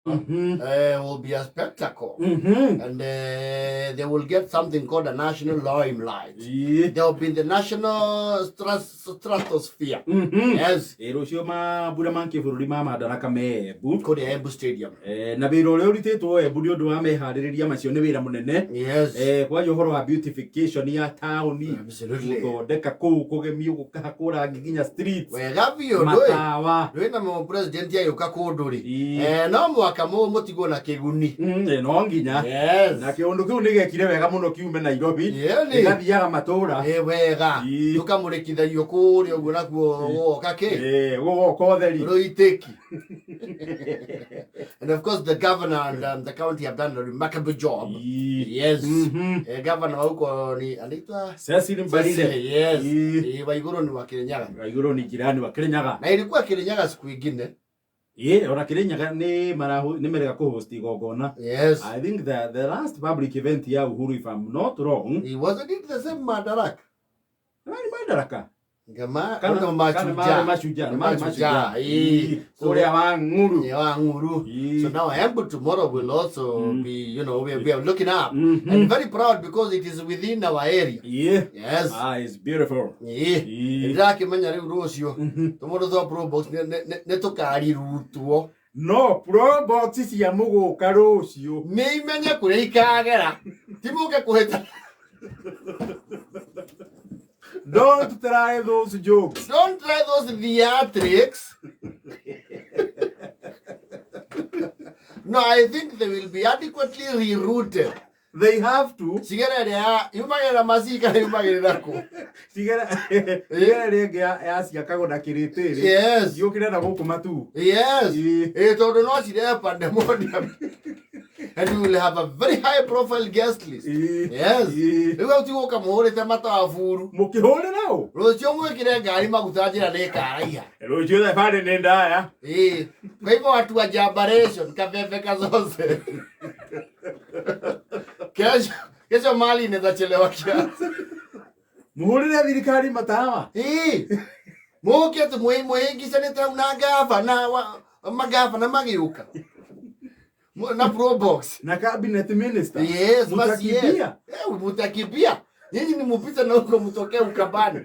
will be a spectacle. And they will get something called a national limelight. They will be in the national stratosphere. Yes. Called the Embu Stadium. Yes. Beautification ya town. Absolutely. President ya yukakunduri. No mwaka mutigo na kiguni. No nginya. Yes. Na kiundu kiu nigekire wega muno kiume Nairobi. Igathiaga matura. Wega. Tukamurikithario kuri uguo nakuo kake. Woka utheri. Roiteki. And of course the governor and the county have done a remarkable job. Yes. Governor huko ni anaitwa Cecily Mbarire. Yes. Waiguru ni wa Kirinyaga. Waiguru ni jirani wa Kirinyaga. Na ilikuwa Kirinyaga siku nyingine. Ona Kirinyaga ni mereka kuhost igogona. Yes. I think the last public event ya Uhuru, if I'm not wrong. It wasn't it the same Madaraka? Nani Madaraka? Kama mashujaa. Korea wa nguru. Yeah, nguru. So now Embu tomorrow will also be, we are looking up. And very proud because it is within our area. Yes. It's beautiful. Ndakimenya riu rucio. Tomorrow the pro box ne tukari rutuo. No, pro box cia muguka rucio. Ni imenya kuria ikagera. Timuke kuheta. Don't try those jokes. Don't try those theatrics. No, I think they will be adequately rerouted. They have to. Sigerera yumagera masika yumagera ko. Sigerera ya kago na kiritiri. Yes. Yokira na guku matu. Yes. Todo no sire pandemonium. And we will have a very high profile guest list. Yes. We have to go kamore tamata afuru. Mukihore nao. Rocio mwekire ngari magutajira ne karaia. Rocio da pale nenda ya. Kwa hivyo watu wa Jambaration kafefe kazose. Kesho mali inaweza chelewa kiasi. Muhurire thirikari matawa. Muke tu muingi seneta una gavana magavana magiuka. Na pro box. Na cabinet minister. Yes, mutakimbia. Mutakimbia. Nyinyi ni mupita na huko mtokee ukabani.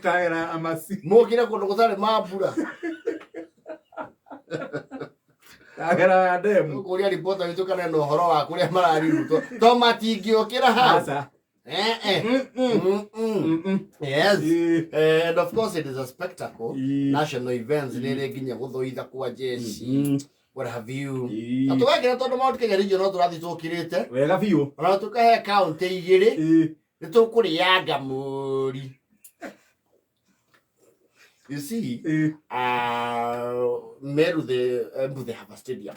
Kaera amasi. Mukira kondokotale mabura. Agera demu. Kuria ripota bitokana no horo wa kuria marari ruto. To matingiokira ha. Yes. And of course it is a spectacle. National events nere ginya guthoitha kwa jeshi. What have you? Atuwagera tondu maundu Kenya region no turathi tukirite. Wega biu. Ona tukahe county igiri. Nitukurianga muri. You see, Meru they have a stadium.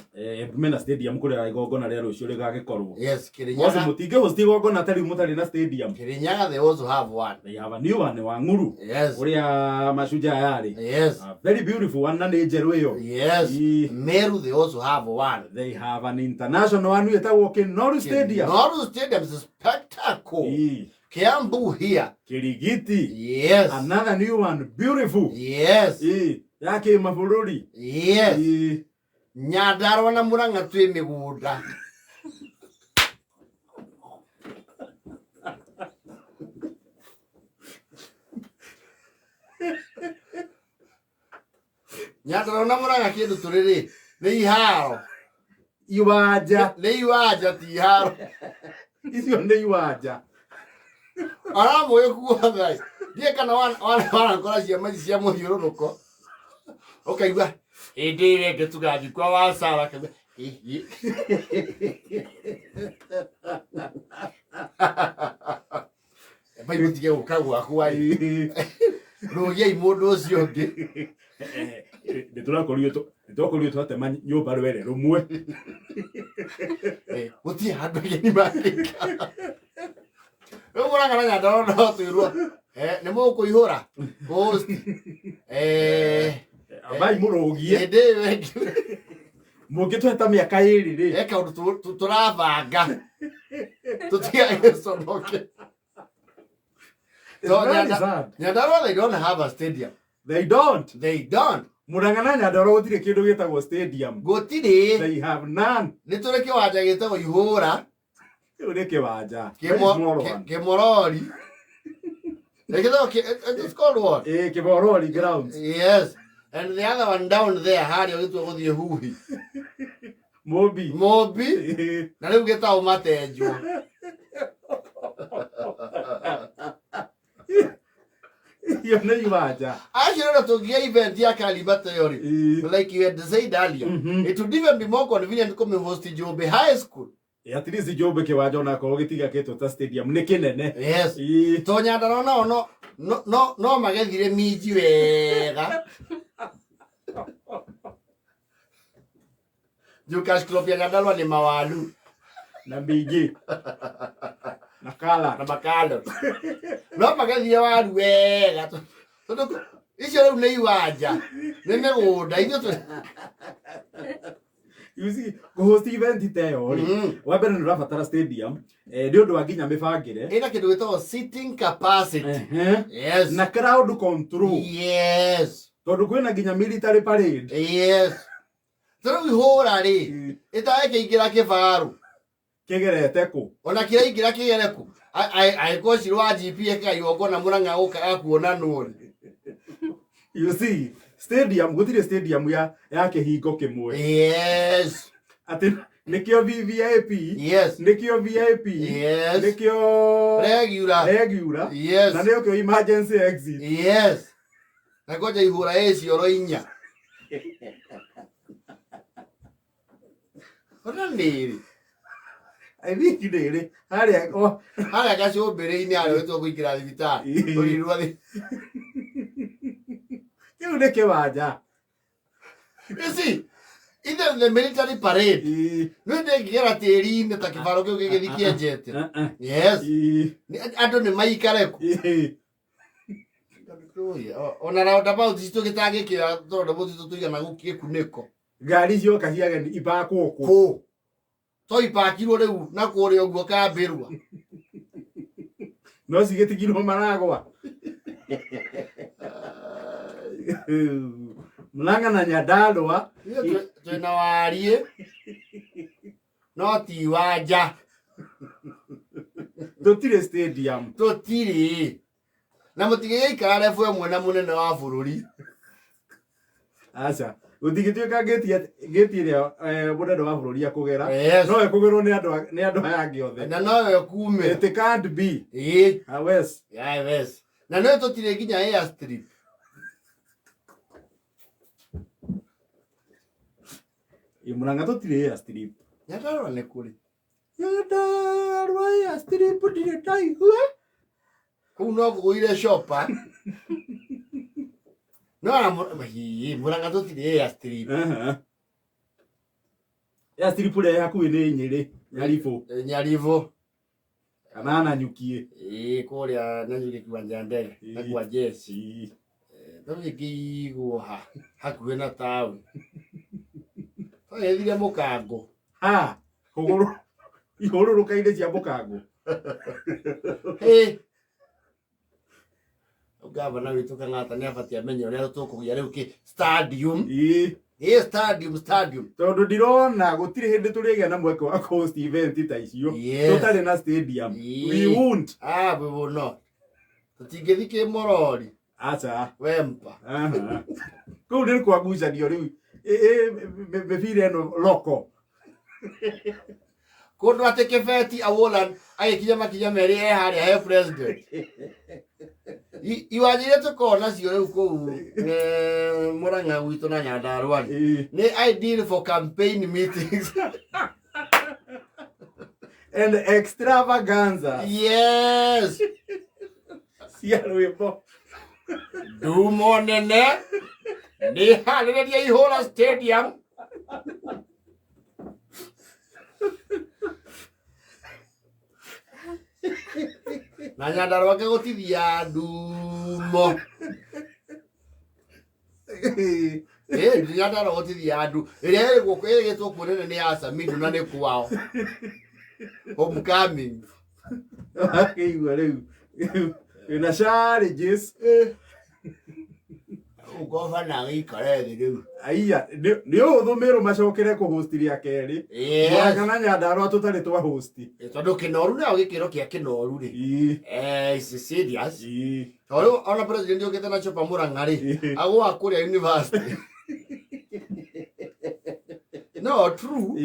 Mena stadium kule igogona rero ucio rigagikorwo. Yes, Kirinyaga. Wasi mutige host igogona tari mutari na stadium. Kirinyaga they also have one. They have a new one wa nguru. Yes. Uria mashujaa yari. Yes. Very beautiful one na njeru iyo. Yes. Meru they also have one. They have an international one with a walking Noru Stadium. Noru Stadium is a spectacle. Kiambu here. Kirigiti. Yes. Another new one. Beautiful. Yes. Yake mafururi. Yes. Nyandarua na Muranga twi migunda. Nyandarua na Muranga kindu turiri. Ni iharo. Iwaja. Ni iwaja ti iharo. Icio ni iwaja. Aramu yekuwa ngai. Die kana wana kora ciama cia muthiururuko. Ukaigua indire ngetugathi kwa wasara kabe. Bai mutige ukagwa kwai. Rogia imundu ucio ngi. Nditurakorio twatema nyumba rwere rumwe. Guti handu geni makika. Muranga na Nyandarua no tuirwo. Ni mukuihura. Kuhost. Abai murugie. Ndi mungitweta miaka iri ri. Eka undu turavanga. Tutia sonoke. So Nyandarua they don't have a stadium. They don't. They don't. Muranga na Nyandarua gutire kindu gitagwo stadium. Gutiri. They have none. Ni turi kiwanja gitagwo ihura. Uri kiwanja. Kimorori. It's called what? Kimorori grounds. Yes. And the other one down there, hari ogitwo guthie huhi. Mobi. Na riu gitao matejwo. You know you are. Actually, to give event ya Kaliba theory, like you had said earlier, it would even be more convenient to come host Jobe High School. At least Jobe kiwanja na ko gitiga keto ta stadium ni kinene. Yes. To Nyandarua no magethire miji wega. Jukas club ya Nyandarua ni mawalu na miji. Na makalo. No magethire waru wega. Icio rĩu nĩ iwanja nĩ mĩgũnda ithuĩ tu. You see, kuhost event tayo wa mbere nĩ ũrabatara stadium nĩ ũndũ wa nginya mĩbangĩre ĩna kĩndũ gĩtagwo seating capacity. Yes. Na crowd control. Yes. Tondũ kwĩna nginya military parade. Yes. Tũrũ ihũra rĩ ĩtaĩkĩingĩra kĩbaru kĩgerete kũ ona kĩraingĩra kĩgere kũ aĩkwo cirwa GP ĩkaiyongo na Muranga gũkaga kuonanwo. You see, stadium gutire stadium ya kihingo kimwe. Yes. Ati nikio VIP. Yes. Nikio VIP. Yes. Nikio regular. Yes. Na nikio emergency exit. Yes. Na koja ihura icioro inya. Ona niri. I think niri. Haria gaciũmbĩrĩ-inĩ harĩa wĩtwo kũingĩra thibitarĩ. Ũrirwa thi. You make a waja. You see, either the military parade, no they get a theory in the Takifaro jet. Yes, I don't know my careko. On around about this to get a thought about it to Yamaguki Kuneko. Garizio Kahiagan Ibako. So you park you na Korea Goka Berua. No, she getting you Managua. Muranga na Nyandarua twina warie no ti wanja tutire stadium tutire na mutige ikara refu emwe na munene wa bururi acha utigituika geti ria munene wa bururi akugera no ekugerwo ni andu aya angi othe na no ekume it can't be wes na no tutire ginya airstrip. Muranga tutire airstrip. Nyandarua nĩ kũrĩ. Nyandarua airstrip ndire tai. Kũu no kũgũire shopa. No Muranga tutire airstrip. Airstrip ĩrĩa hakuhĩ nĩ Nyĩrĩ, Nyaribo. Kana Nanyuki. Kũrĩa Nanyuki kiwanja ndege na kwa jeshi. Tũgĩkĩigwo hakuhĩ na taũni. Ethire mukango. Ihũrũrũka-inĩ cia mukango. Gavana witũ Kang'ata nĩ abatie amenye ũrĩa tũkũgĩa rĩu kĩ stadium. Stadium. Tondũ ndirona gũtirĩ hĩndĩ tũrĩgĩa na mweke wa host event ta icio. Tũtarĩ na stadium. We won't. We will not. Tũtingĩthi kĩmorori. Acha. Wempa. Kũu nĩ kwagucanio rĩu. Mebire no loko. Kondo ateke feti awolan ayekinya makinya meri harĩa he president. Iwajire tukona cio rĩu kũu Muranga gwitũ na Nyandarua. Nĩ ideal for campaign meetings. And extravaganza. Yes. Siarwĩmbo. Ndumo nene. Nĩ harĩrĩria ihũra stadium. Na Nyandarua gũtithia ndumo. Nyandarua gũtithia andu. Ĩrĩa ĩgĩtwo kuonene nĩ ya Samido na nĩ kwao. Homecoming. Akĩigua rĩu. Ina challenges. Ugofa na ikare thiru. Aiya, nio thumiro macokere ku host ria keri. Muranga na Nyandarua tutari twa host. Tondu kinoru na gikiro kia kinoru ri. Is serious. Oro ona president yokete na chopa Muranga ri. Ago akuria university. No, true.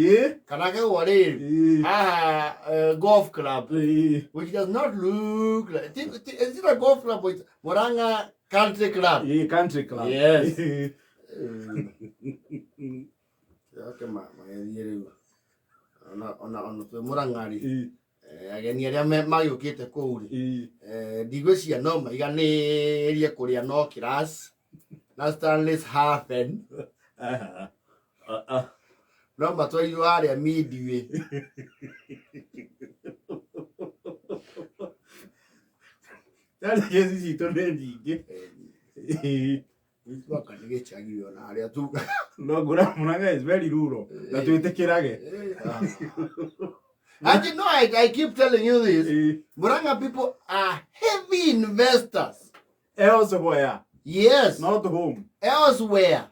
Kanaka wale. Golf club. Which does not look like. Is it a golf club with Muranga Country Club? Country Club. Yes. Okay, mama. Ona Muranga ri. Ageni aria mayukite kuri. Digwecia no maiganerie kuria no class. Na Stanley's happen. No matter you are a midway. That is it already. Which one can get you on area too? No, Muranga is very rural. That we take it again. And you know, I keep telling you this. Muranga people are heavy investors. Elsewhere. Yes. Not home. Elsewhere.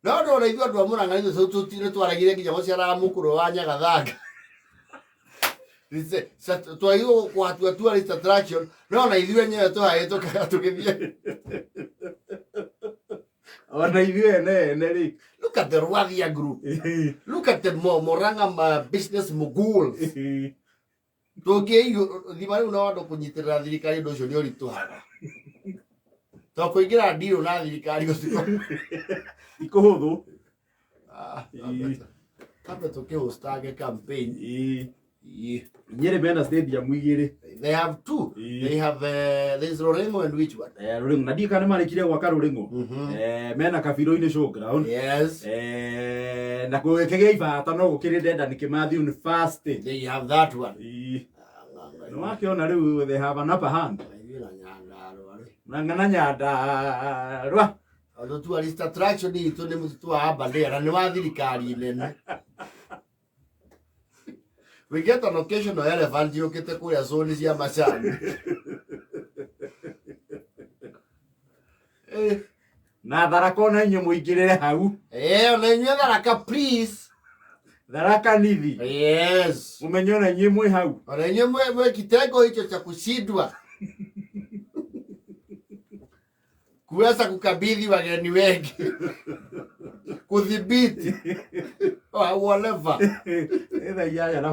No, if you are Muranga, so to Tiratuaragiri, you was a mukuro, Anya. To you, what were tourist attraction? No, I do any to I took it. Look at the Rwadia group. Look at the Muranga business moguls. Okay, you the man know to Punitra, the Cari Dosio to her. So, we get a deal now, the Cari. Ikodo. To kill Stargate campaign. Yere bena stadium wigire. They have two. They have there's Rorengo and which one? Rorengo. Nadi kana mari kire waka Rorengo. Mena kafiro ine showground. Yes. Na ko kege ifa tano ko kire deda ni Kimathi University. They have that one. No akiona riu they have an upper hand. Muranga na Nyandarua. Although tourist attraction is to them to aba there and wa thirikari nene. We get an occasional elephant you get kuria zone cia macani. Na Tharaka na inyo muigirire hau. Ona inyo Tharaka please. Tharaka nithi. Yes. Mumenyo na inyo mwe hau. Ona inyo mwe kitengo hicho cha kushindwa. Kuweza kukabidhi wageni wengi. Kudhibiti. Whatever.